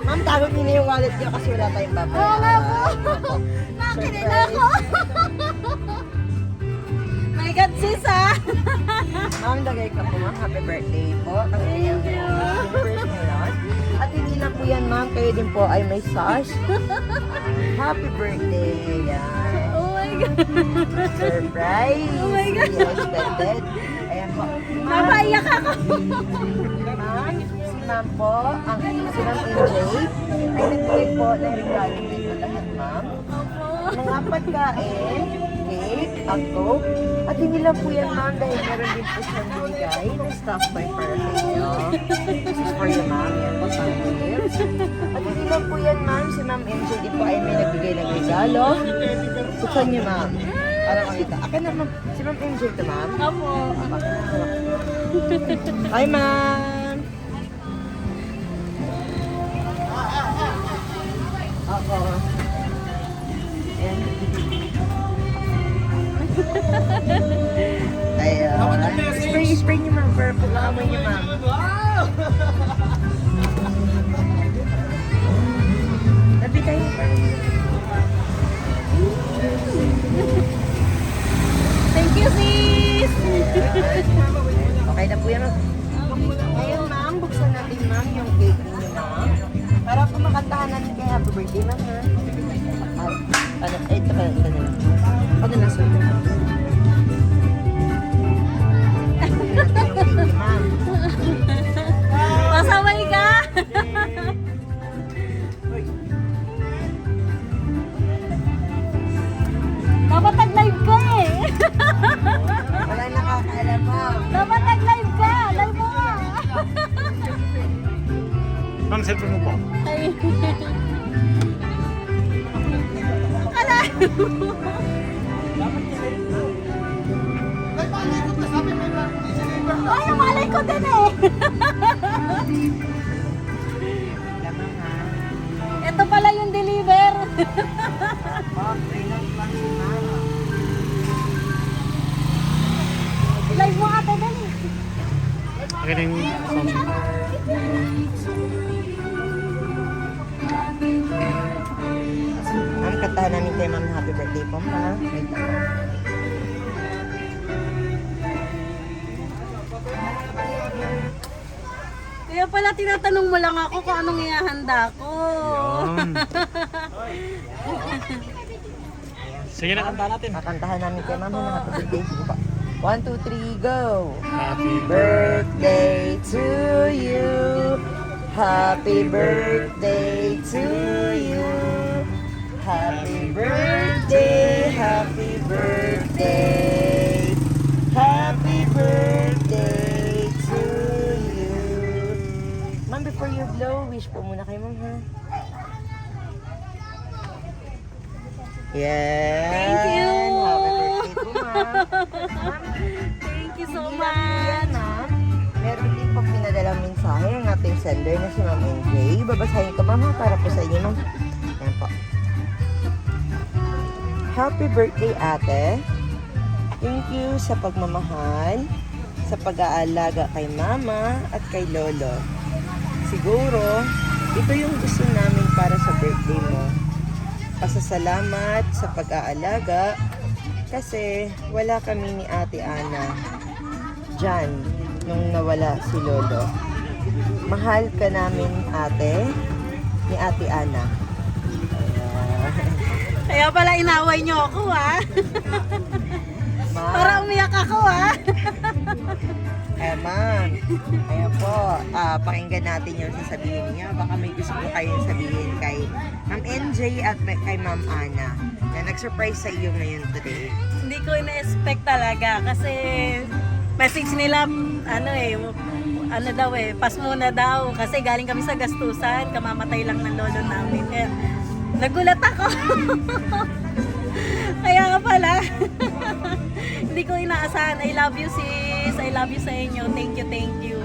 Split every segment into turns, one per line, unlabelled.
Ma'am, tago niyo na yung wallet niyo kasi wala tayong babayaran.
Oo nga po. Nakinig ako. My God, sis ah.
Ma'am, lagay ka po ma'am. Happy birthday po. Thank you. At hindi lang po yan ma'am. Kayo din po ay may sash. Happy birthday. Yan.
Oh my God.
Surprise.
Oh my God.
Hindi expected. Ayan po.
Napaiyak ako.
Ma'am, si ma'am po, si ma'am MJ, ay nagbigay po ng regalo dito lahat ma'am. Mga pagkain, cake, ako, at hindi lang po yan ma'am dahil meron din po siyang binigay ng staff by para sa inyo. This is for you ma'am, yan po sa gifts. At hindi lang po yan ma'am, si ma'am MJ din po ay may nagbigay ng regalo. Buksan niyo ma'am, para makita. Akin na ma'am, si ma'am MJ ito ma'am.
Opo.
Hi ma'am! Ako. Ayan. Ayun. Spray niyo ma'am, para pag-aamoy niyo ma'am. Tabi tayo.
Thank you, sis.
Okay na po yan ma'am. Ngayon ma'am, buksan natin ma'am yung cake niyo ma'am. Para po makantahan natin kay happy birthday ma'am ha. Ano, ito pa ito na lang. Ano na sir? Ma'am.
Pasaway ka. Dapat nag-live ka eh.
Wala nakakaalam ma'am.
Dapat nag-live ka. Live mo nga.
Ma'am, cellphone mo po.
Ay. Ala. Ay, namalay ko din eh.
Lamang ha.
Ito pala yung deliver.
Okay lang si ma'am.
Live mo ate, dali.
Okay na yung sound.
Ma'am, kantahan namin kay ma'am happy birthday po ma'am. Wait lang.
Kaya pala tinatanong mo lang ako kung anong ihahanda ko.
Yun. Sige na, kanta natin.
Kakantahan namin kay ma'am na happy birthday. Sige pa. 1, 2, 3, go!
Happy
Birthday to you. Happy birthday to you. Happy birthday, happy birthday. Happy birthday to you. Ma'am, before you blow, wish po muna kayo ma'am ha. Yeah.
Thank you.
Happy birthday po ma'am. Ma'am,
Thank you so
hindi lang po yan,
much.
ma'am. Meron din po pinadalang mensahe ang ating sender na si Ma'am MJ. Babasahin ko ma'am ha, para po sa inyo ma'am. Yan po. Happy birthday ate. Thank you sa pagmamahal, sa pag-aalaga kay mama at kay lolo. Siguro, ito yung gusto namin para sa birthday mo. Pasasalamat sa pag-aalaga kasi wala kami ni Ate Ana dyan nung nawala si Lolo. Mahal ka namin ate ni Ate Ana.
Kaya pala inaway niyo ako ha.
Ma'am,
Para umiyak ako ha.
ma'am. Ayan po, pakinggan natin yung sasabihin niya. Baka may gusto ko kayong sabihin kay Ma'am NJ at kay Ma'am Ana na nag-surprise sa iyo ngayon today.
Hindi ko ina-expect talaga kasi message nila ano daw pas muna daw kasi galing kami sa gastusan, kamamatay lang ng lolo namin. Kaya nagulat ako. Kaya nga pala. Hindi ko inaasahan. I love you sis. I love you sa inyo. Thank you, thank you.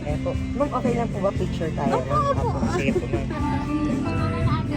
Ayan po. Ma'am, okay lang po ba picture tayo?
Opo, opo.
Sige po ma'am.